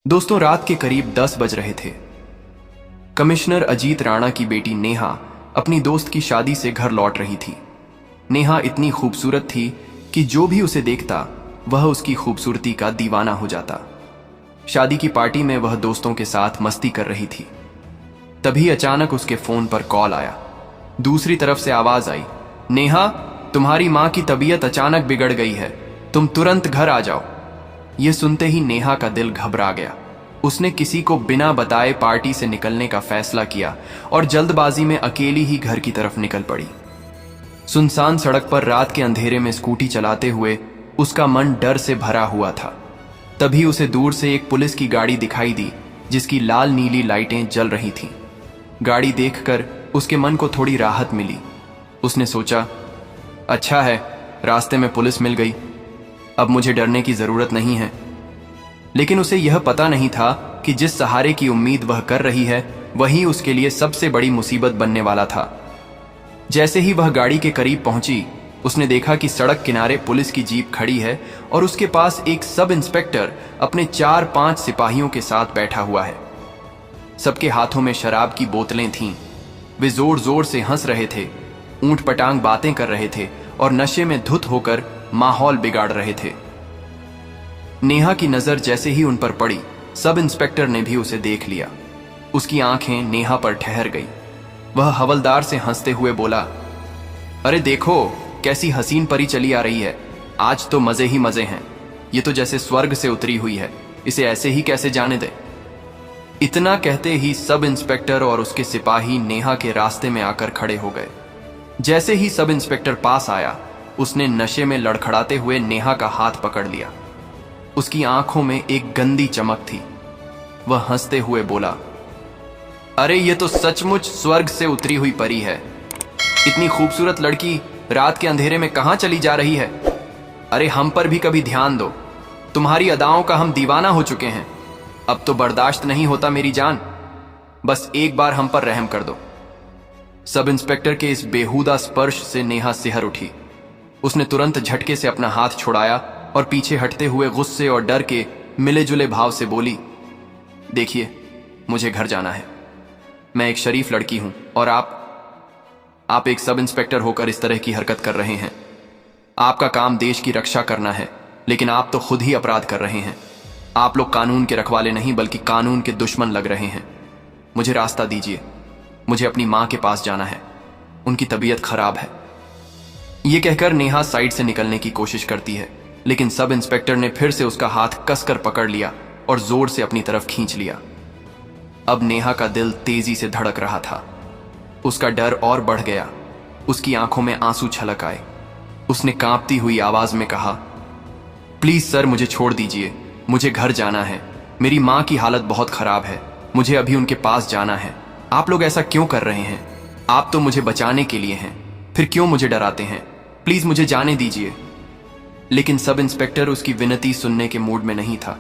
दोस्तों, रात के करीब 10 बज रहे थे। कमिश्नर अजीत राणा की बेटी नेहा अपनी दोस्त की शादी से घर लौट रही थी। नेहा इतनी खूबसूरत थी कि जो भी उसे देखता वह उसकी खूबसूरती का दीवाना हो जाता। शादी की पार्टी में वह दोस्तों के साथ मस्ती कर रही थी। तभी अचानक उसके फोन पर कॉल आया। दूसरी तरफ से आवाज आई, नेहा, तुम्हारी मां की तबीयत अचानक बिगड़ गई है, तुम तुरंत घर आ जाओ। यह सुनते ही नेहा का दिल घबरा गया। उसने किसी को बिना बताए पार्टी से निकलने का फैसला किया और जल्दबाजी में अकेली ही घर की तरफ निकल पड़ी। सुनसान सड़क पर रात के अंधेरे में स्कूटी चलाते हुए उसका मन डर से भरा हुआ था। तभी उसे दूर से एक पुलिस की गाड़ी दिखाई दी जिसकी लाल नीली लाइटें जल रही थीं। गाड़ी देखकर उसके मन को थोड़ी राहत मिली। उसने सोचा, अच्छा है, रास्ते में पुलिस मिल गई, अब मुझे डरने की जरूरत नहीं है। लेकिन उसे यह पता नहीं था कि जिस सहारे की उम्मीद वह कर रही है वही उसके लिए सबसे बड़ी मुसीबत बनने वाला था। जैसे ही वह गाड़ी के करीब पहुंची, उसने देखा कि सड़क किनारे पुलिस की जीप खड़ी है और उसके पास एक सब इंस्पेक्टर अपने 4-5 सिपाहियों के साथ बैठा हुआ है। सबके हाथों में शराब की बोतलें थीं। वे जोर जोर से हंस रहे थे, ऊंट पटांग बातें कर रहे थे और नशे में धुत होकर माहौल बिगाड़ रहे थे। नेहा की नजर जैसे ही उन पर पड़ी, सब इंस्पेक्टर ने भी उसे देख लिया। उसकी आंखें नेहा पर ठहर गई। वह हवलदार से हंसते हुए बोला, अरे देखो कैसी हसीन परी चली आ रही है, आज तो मजे ही मजे हैं। ये तो जैसे स्वर्ग से उतरी हुई है, इसे ऐसे ही कैसे जाने दे। इतना कहते ही सब इंस्पेक्टर और उसके सिपाही नेहा के रास्ते में आकर खड़े हो गए। जैसे ही सब इंस्पेक्टर पास आया, उसने नशे में लड़खड़ाते हुए नेहा का हाथ पकड़ लिया। उसकी आंखों में एक गंदी चमक थी। वह हंसते हुए बोला, अरे ये तो सचमुच स्वर्ग से उतरी हुई परी है। इतनी खूबसूरत लड़की रात के अंधेरे में कहां चली जा रही है? अरे हम पर भी कभी ध्यान दो, तुम्हारी अदाओं का हम दीवाना हो चुके हैं। अब तो बर्दाश्त नहीं होता मेरी जान, बस एक बार हम पर रहम कर दो। सब इंस्पेक्टर के इस बेहुदा स्पर्श से नेहा सिहर उठी। उसने तुरंत झटके से अपना हाथ छुड़ाया और पीछे हटते हुए गुस्से और डर के मिले जुले भाव से बोली, देखिए, मुझे घर जाना है। मैं एक शरीफ लड़की हूं और आप एक सब इंस्पेक्टर होकर इस तरह की हरकत कर रहे हैं। आपका काम देश की रक्षा करना है, लेकिन आप तो खुद ही अपराध कर रहे हैं। आप लोग कानून के रखवाले नहीं बल्कि कानून के दुश्मन लग रहे हैं। मुझे रास्ता दीजिए, मुझे अपनी मां के पास जाना है, उनकी तबीयत खराब है। यह कहकर नेहा साइड से निकलने की कोशिश करती है, लेकिन सब इंस्पेक्टर ने फिर से उसका हाथ कसकर पकड़ लिया और जोर से अपनी तरफ खींच लिया। अब नेहा का दिल तेजी से धड़क रहा था। उसका डर और बढ़ गया। उसकी आंखों में आंसू छलक आए। उसने कांपती हुई आवाज में कहा, प्लीज सर, मुझे छोड़ दीजिए, मुझे घर जाना है। मेरी मां की हालत बहुत खराब है, मुझे अभी उनके पास जाना है। आप लोग ऐसा क्यों कर रहे हैं? आप तो मुझे बचाने के लिए हैं, फिर क्यों मुझे डराते हैं? प्लीज मुझे जाने दीजिए। लेकिन सब इंस्पेक्टर उसकी विनती सुनने के मूड में नहीं था।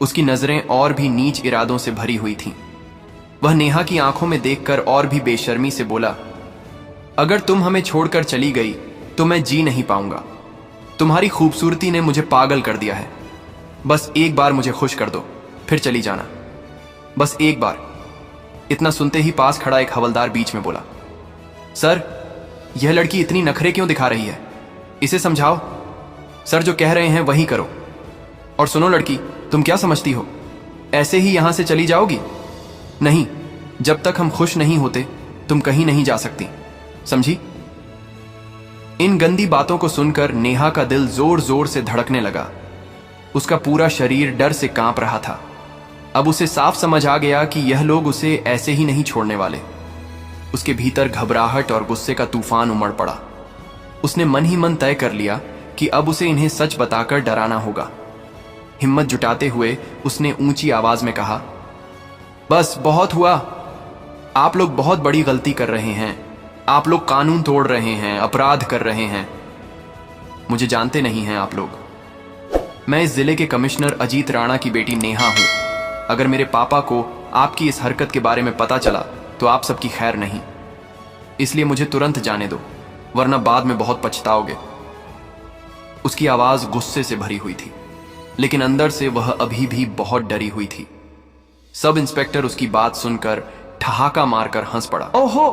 उसकी नजरें और भी नीच इरादों से भरी हुई थीं। वह नेहा की आंखों में देखकर और भी बेशर्मी से बोला, अगर तुम हमें छोड़कर चली गई तो मैं जी नहीं पाऊंगा। तुम्हारी खूबसूरती ने मुझे पागल कर दिया है। बस एक बार मुझे खुश कर दो, फिर चली जाना, बस एक बार। इतना सुनते ही पास खड़ा एक हवलदार बीच में बोला, सर, यह लड़की इतनी नखरे क्यों दिखा रही है? इसे समझाओ। सर, जो कह रहे हैं वही करो। और सुनो लड़की, तुम क्या समझती हो, ऐसे ही यहां से चली जाओगी? नहीं, जब तक हम खुश नहीं होते तुम कहीं नहीं जा सकती, समझी? इन गंदी बातों को सुनकर नेहा का दिल जोर जोर से धड़कने लगा। उसका पूरा शरीर डर से कांप रहा था। अब उसे साफ समझ आ गया कि यह लोग उसे ऐसे ही नहीं छोड़ने वाले। उसके भीतर घबराहट और गुस्से का तूफान उमड़ पड़ा। उसने मन ही मन तय कर लिया कि अब उसे इन्हें सच बताकर डराना होगा। हिम्मत जुटाते हुए उसने ऊंची आवाज में कहा, बस बहुत हुआ। आप लोग बहुत बड़ी गलती कर रहे हैं। आप लोग कानून तोड़ रहे हैं, अपराध कर रहे हैं। मुझे जानते नहीं हैं आप लोग। मैं इस जिले के कमिश्नर अजीत राणा की बेटी नेहा हूं। अगर मेरे पापा को आपकी इस हरकत के बारे में पता चला तो आप सबकी खैर नहीं। इसलिए मुझे तुरंत जाने दो, वरना बाद में बहुत पछताओगे। उसकी आवाज गुस्से से भरी हुई थी। लेकिन अंदर से वह अभी भी बहुत डरी हुई थी। सब इंस्पेक्टर उसकी बात सुनकर ठहाका मारकर हंस पड़ा। ओहो,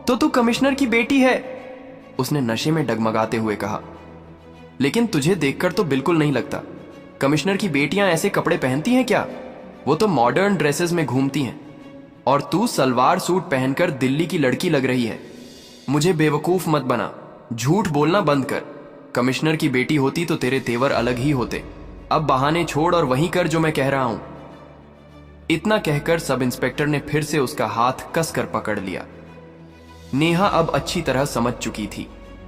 तो तू कमिश्नर की बेटी है, उसने नशे में डगमगाते हुए कहा। लेकिन तुझे देखकर तो बिल्कुल नहीं लगता। कमिश्नर की बेटियां ऐसे कपड़े पहनती हैं क्या? वो तो मॉडर्न ड्रेसेस में घूमती हैं, और तू सलवार सूट पहनकर दिल्ली की लड़की लग रही है। मुझे बेवकूफ मत बना, झूठ बोलना बंद कर। कमिश्नर की बेटी होती तो तेरे तेवर अलग ही होते। अब बहाने छोड़ और वही कर जो मैं कह रहा हूं। इतना कहकर सब इंस्पेक्टर ने फिर से उसका हाथ कसकर पकड़ लिया। नेहा अब अच्छी तरह समझ चुकी थी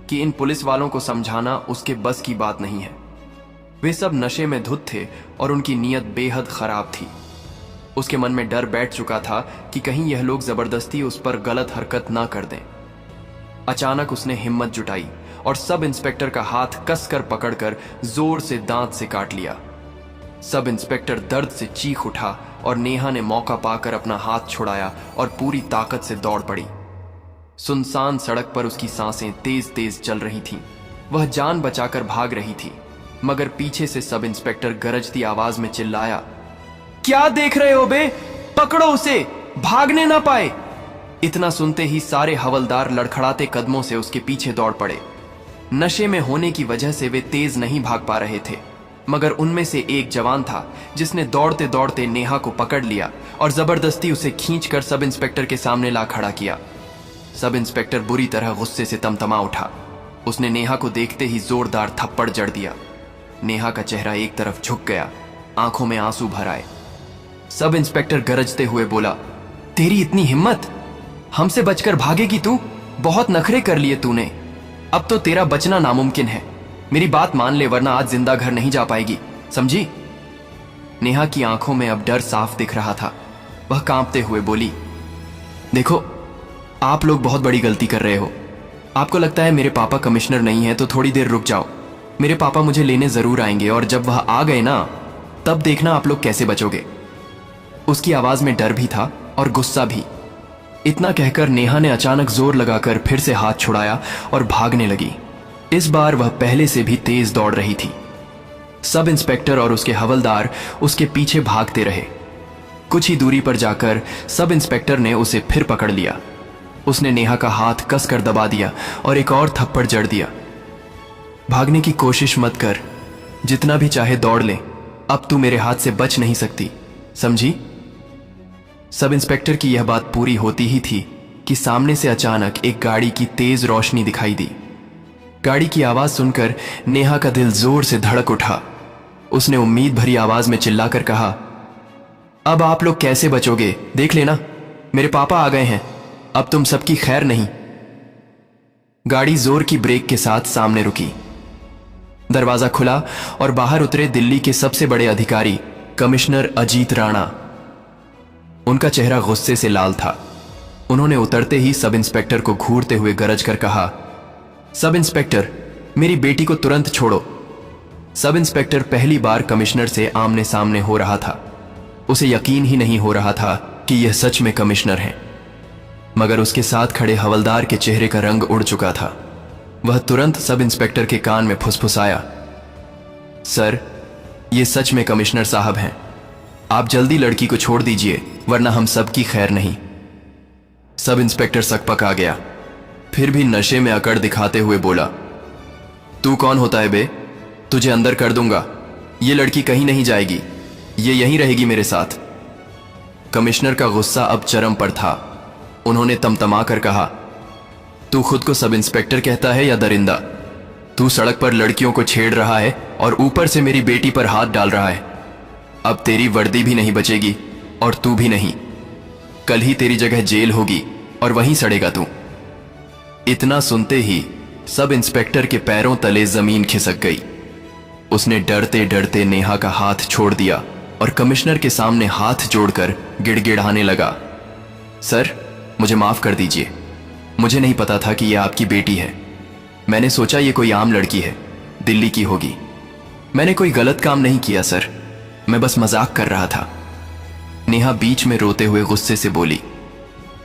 कि इन पुलिस वालों को समझाना उसके बस की बात नहीं है। वे सब नशे में धुत थे और उनकी नीयत बेहद खराब थी। उसके मन में डर बैठ चुका था कि कहीं यह लोग जबरदस्ती उस पर गलत हरकत ना कर दें। अचानक उसने हिम्मत जुटाई और सब इंस्पेक्टर का हाथ कसकर पकड़कर जोर से दांत से काट लिया। सब इंस्पेक्टर दर्द से चीख उठा और नेहा ने मौका पाकर अपना हाथ छुड़ाया और पूरी ताकत से दौड़ पड़ी। सुनसान सड़क पर उसकी सांसें तेज तेज चल रही थीं। वह जान बचाकर भाग रही थी, मगर पीछे से सब इंस्पेक्टर गरजती आवाज में चिल्लाया, क्या देख रहे हो बे? पकड़ो उसे, भागने ना पाए। इतना सुनते ही सारे हवलदार लड़खड़ाते कदमों से उसके पीछे दौड़ पड़े। नशे में होने की वजह से वे तेज नहीं भाग पा रहे थे, मगर उनमें से एक जवान था जिसने दौड़ते दौड़ते नेहा को पकड़ लिया और जबरदस्ती उसे खींचकर सब इंस्पेक्टर के सामने ला खड़ा किया। सब इंस्पेक्टर बुरी तरह गुस्से से तमतमा उठा। उसने नेहा को देखते ही जोरदार थप्पड़ जड़ दिया। नेहा का चेहरा एक तरफ झुक गया, आंखों में आंसू भर आए। सब इंस्पेक्टर गरजते हुए बोला, तेरी इतनी हिम्मत? हमसे बचकर भागेगी तू? बहुत नखरे कर लिए तूने। अब तो तेरा बचना नामुमकिन है। मेरी बात मान ले, वरना आज जिंदा घर नहीं जा पाएगी, समझी? नेहा की आंखों में अब डर साफ दिख रहा था। वह कांपते हुए बोली, देखो, आप लोग बहुत बड़ी गलती कर रहे हो। आपको लगता है मेरे पापा कमिश्नर नहीं है तो थोड़ी देर रुक जाओ। मेरे पापा मुझे लेने जरूर आएंगे, और जब वह आ गए ना, तब देखना आप लोग कैसे बचोगे। उसकी आवाज में डर भी था और गुस्सा भी। इतना कहकर नेहा ने अचानक जोर लगाकर फिर से हाथ छुड़ाया और भागने लगी। इस बार वह पहले से भी तेज दौड़ रही थी। सब इंस्पेक्टर और उसके हवलदार उसके पीछे भागते रहे। कुछ ही दूरी पर जाकर सब इंस्पेक्टर ने उसे फिर पकड़ लिया। उसने नेहा का हाथ कसकर दबा दिया और एक और थप्पड़ जड़ दिया। भागने की कोशिश मत कर, जितना भी चाहे दौड़ ले, अब तू मेरे हाथ से बच नहीं सकती, समझी? सब इंस्पेक्टर की यह बात पूरी होती ही थी कि सामने से अचानक एक गाड़ी की तेज रोशनी दिखाई दी। गाड़ी की आवाज सुनकर नेहा का दिल जोर से धड़क उठा। उसने उम्मीद भरी आवाज में चिल्लाकर कहा, अब आप लोग कैसे बचोगे, देख लेना, मेरे पापा आ गए हैं, अब तुम सबकी खैर नहीं। गाड़ी जोर की ब्रेक के साथ सामने रुकी। दरवाजा खुला और बाहर उतरे दिल्ली के सबसे बड़े अधिकारी कमिश्नर अजीत राणा। उनका चेहरा गुस्से से लाल था। उन्होंने उतरते ही सब इंस्पेक्टर को घूरते हुए गरज कर कहा, सब इंस्पेक्टर, मेरी बेटी को तुरंत छोड़ो। सब इंस्पेक्टर पहली बार कमिश्नर से आमने सामने हो रहा था। उसे यकीन ही नहीं हो रहा था कि यह सच में कमिश्नर हैं। मगर उसके साथ खड़े हवलदार के चेहरे का रंग उड़ चुका था। वह तुरंत सब इंस्पेक्टर के कान में फुसफुसाया, सर, ये सच में कमिश्नर साहब हैं। आप जल्दी लड़की को छोड़ दीजिए, वरना हम सबकी खैर नहीं। सब इंस्पेक्टर सकपका गया, फिर भी नशे में अकड़ दिखाते हुए बोला, तू कौन होता है बे? तुझे अंदर कर दूंगा। ये लड़की कहीं नहीं जाएगी, ये यहीं रहेगी मेरे साथ। कमिश्नर का गुस्सा अब चरम पर था। उन्होंने तमतमा कर कहा, तू खुद को सब इंस्पेक्टर कहता है या दरिंदा? तू सड़क पर लड़कियों को छेड़ रहा है और ऊपर से मेरी बेटी पर हाथ डाल रहा है। अब तेरी वर्दी भी नहीं बचेगी और तू भी नहीं। कल ही तेरी जगह जेल होगी और वहीं सड़ेगा तू। इतना सुनते ही सब इंस्पेक्टर के पैरों तले जमीन खिसक गई। उसने डरते डरते नेहा का हाथ छोड़ दिया और कमिश्नर के सामने हाथ जोड़कर गिड़गिड़ाने लगा, सर, मुझे माफ कर दीजिए। मुझे नहीं पता था कि यह आपकी बेटी है। मैंने सोचा ये कोई आम लड़की है, दिल्ली की होगी। मैंने कोई गलत काम नहीं किया सर, मैं बस मजाक कर रहा था। नेहा बीच में रोते हुए गुस्से से बोली,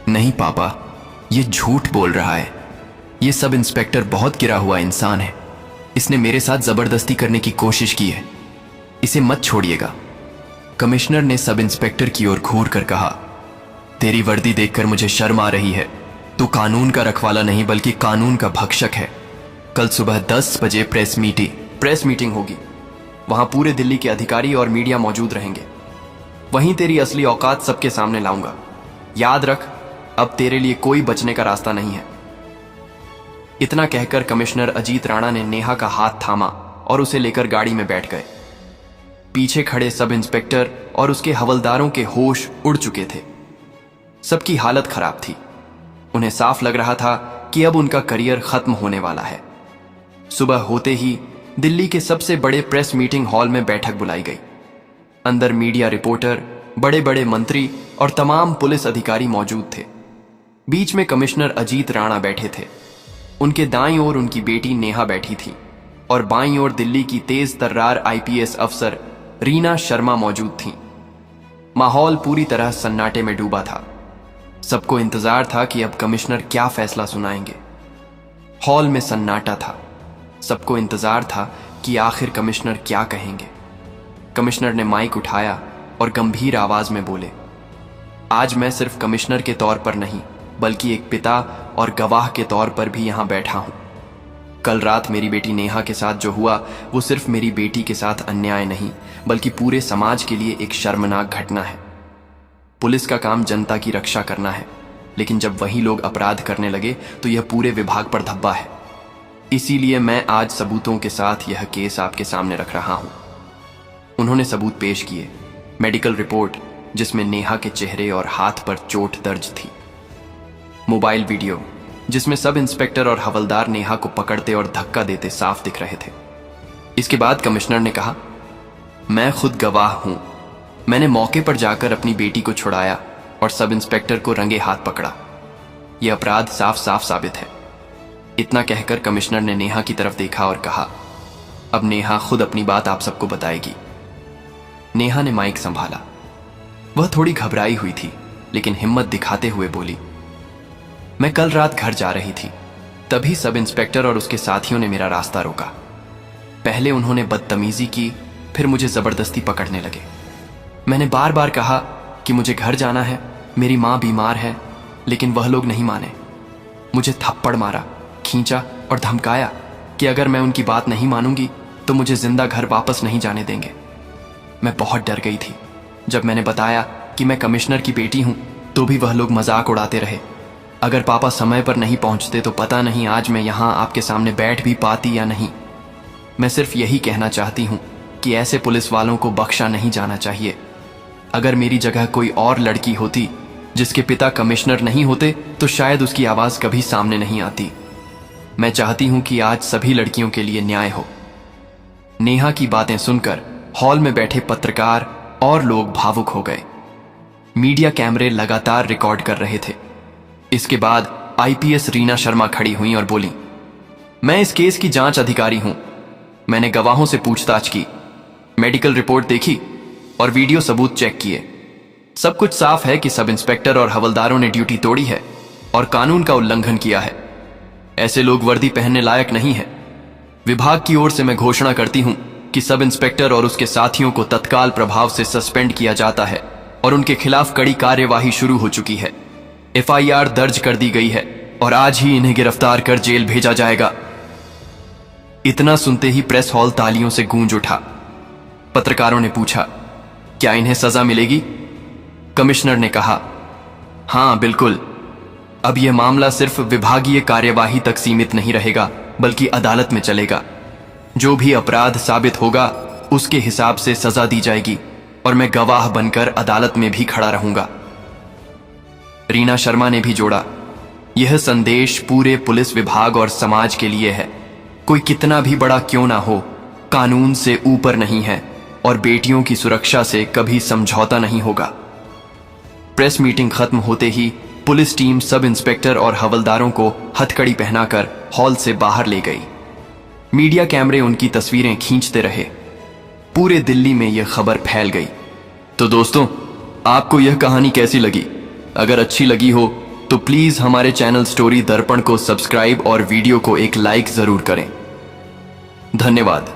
नहीं पापा, ये झूठ बोल रहा है। ये सब इंस्पेक्टर बहुत गिरा हुआ इंसान है। इसने मेरे साथ जबरदस्ती करने की कोशिश की है। इसे मत छोड़िएगा। कमिश्नर ने सब इंस्पेक्टर की ओर घूर कर कहा, तेरी वर्दी देखकर मुझे शर्म आ रही है। तू कानून का रखवाला नहीं बल्कि कानून का भक्षक है। कल सुबह 10 बजे प्रेस मीटिंग होगी। वहां पूरे दिल्ली के अधिकारी और मीडिया मौजूद रहेंगे। वहीं तेरी असली औकात सबके सामने लाऊंगा। याद रख, अब तेरे लिए कोई बचने का रास्ता नहीं है। इतना कहकर कमिश्नर अजीत राणा ने नेहा का हाथ थामा और उसे लेकर गाड़ी में बैठ गए। पीछे खड़े सब इंस्पेक्टर और उसके हवलदारों के होश उड़ चुके थे। सबकी हालत खराब थी। उन्हें साफ लग रहा था कि अब उनका करियर खत्म होने वाला है। सुबह होते ही दिल्ली के सबसे बड़े प्रेस मीटिंग हॉल में बैठक बुलाई गई। अंदर मीडिया रिपोर्टर, बड़े बड़े मंत्री और तमाम पुलिस अधिकारी मौजूद थे। बीच में कमिश्नर अजीत राणा बैठे थे। उनके दाईं ओर उनकी बेटी नेहा बैठी थी और बाईं ओर दिल्ली की तेज तर्रार IPS अफसर रीना शर्मा मौजूद थीं। माहौल पूरी तरह सन्नाटे में डूबा था। सबको इंतजार था कि अब कमिश्नर क्या फैसला सुनाएंगे। हॉल में सन्नाटा था। सबको इंतजार था कि आखिर कमिश्नर क्या कहेंगे। कमिश्नर ने माइक उठाया और गंभीर आवाज में बोले, आज मैं सिर्फ कमिश्नर के तौर पर नहीं बल्कि एक पिता और गवाह के तौर पर भी यहां बैठा हूं। कल रात मेरी बेटी नेहा के साथ जो हुआ वो सिर्फ मेरी बेटी के साथ अन्याय नहीं बल्कि पूरे समाज के लिए एक शर्मनाक घटना है। पुलिस का काम जनता की रक्षा करना है, लेकिन जब वही लोग अपराध करने लगे तो यह पूरे विभाग पर धब्बा है। इसीलिए मैं आज सबूतों के साथ यह केस आपके सामने रख रहा हूं। उन्होंने सबूत पेश किए। मेडिकल रिपोर्ट जिसमें नेहा के चेहरे और हाथ पर चोट दर्ज थी। मोबाइल वीडियो जिसमें सब इंस्पेक्टर और हवलदार नेहा को पकड़ते और धक्का देते साफ दिख रहे थे। इसके बाद कमिश्नर ने कहा, मैं खुद गवाह हूं। मैंने मौके पर जाकर अपनी बेटी को छुड़ाया और सब इंस्पेक्टर को रंगे हाथ पकड़ा। यह अपराध साफ साफ साबित है। इतना कहकर कमिश्नर ने नेहा की तरफ देखा और कहा, अब नेहा खुद अपनी बात आप सबको बताएगी। नेहा ने माइक संभाला। वह थोड़ी घबराई हुई थी लेकिन हिम्मत दिखाते हुए बोली, मैं कल रात घर जा रही थी। तभी सब इंस्पेक्टर और उसके साथियों ने मेरा रास्ता रोका। पहले उन्होंने बदतमीजी की, फिर मुझे जबरदस्ती पकड़ने लगे। मैंने बार बार कहा कि मुझे घर जाना है, मेरी मां बीमार है, लेकिन वह लोग नहीं माने। मुझे थप्पड़ मारा, खींचा और धमकाया कि अगर मैं उनकी बात नहीं मानूंगी तो मुझे जिंदा घर वापस नहीं जाने देंगे। मैं बहुत डर गई थी। जब मैंने बताया कि मैं कमिश्नर की बेटी हूं तो भी वह लोग मजाक उड़ाते रहे। अगर पापा समय पर नहीं पहुंचते तो पता नहीं आज मैं यहां आपके सामने बैठ भी पाती या नहीं। मैं सिर्फ यही कहना चाहती हूं कि ऐसे पुलिस वालों को बख्शा नहीं जाना चाहिए। अगर मेरी जगह कोई और लड़की होती जिसके पिता कमिश्नर नहीं होते तो शायद उसकी आवाज कभी सामने नहीं आती। मैं चाहती हूं कि आज सभी लड़कियों के लिए न्याय हो। नेहा की बातें सुनकर हॉल में बैठे पत्रकार और लोग भावुक हो गए। मीडिया कैमरे लगातार रिकॉर्ड कर रहे थे। इसके बाद IPS रीना शर्मा खड़ी हुई और बोली, मैं इस केस की जांच अधिकारी हूं। मैंने गवाहों से पूछताछ की, मेडिकल रिपोर्ट देखी और वीडियो सबूत चेक किए। सब कुछ साफ है कि सब इंस्पेक्टर और हवलदारों ने ड्यूटी तोड़ी है और कानून का उल्लंघन किया है। ऐसे लोग वर्दी पहनने लायक नहीं है। विभाग की ओर से मैं घोषणा करती हूं कि सब इंस्पेक्टर और उसके साथियों को तत्काल प्रभाव से सस्पेंड किया जाता है और उनके खिलाफ कड़ी कार्यवाही शुरू हो चुकी है। FIR दर्ज कर दी गई है और आज ही इन्हें गिरफ्तार कर जेल भेजा जाएगा। इतना सुनते ही प्रेस हॉल तालियों से गूंज उठा। पत्रकारों ने पूछा, क्या इन्हें सजा मिलेगी? कमिश्नर ने कहा, हां बिल्कुल। अब यह मामला सिर्फ विभागीय कार्यवाही तक सीमित नहीं रहेगा बल्कि अदालत में चलेगा। जो भी अपराध साबित होगा उसके हिसाब से सजा दी जाएगी और मैं गवाह बनकर अदालत में भी खड़ा रहूंगा। रीना शर्मा ने भी जोड़ा, यह संदेश पूरे पुलिस विभाग और समाज के लिए है। कोई कितना भी बड़ा क्यों ना हो, कानून से ऊपर नहीं है और बेटियों की सुरक्षा से कभी समझौता नहीं होगा। प्रेस मीटिंग खत्म होते ही पुलिस टीम सब इंस्पेक्टर और हवलदारों को हथकड़ी पहनाकर हॉल से बाहर ले गई। मीडिया कैमरे उनकी तस्वीरें खींचते रहे। पूरे दिल्ली में यह खबर फैल गई। तो दोस्तों, आपको यह कहानी कैसी लगी? अगर अच्छी लगी हो तो प्लीज हमारे चैनल स्टोरी दर्पण को सब्सक्राइब और वीडियो को एक लाइक जरूर करें। धन्यवाद।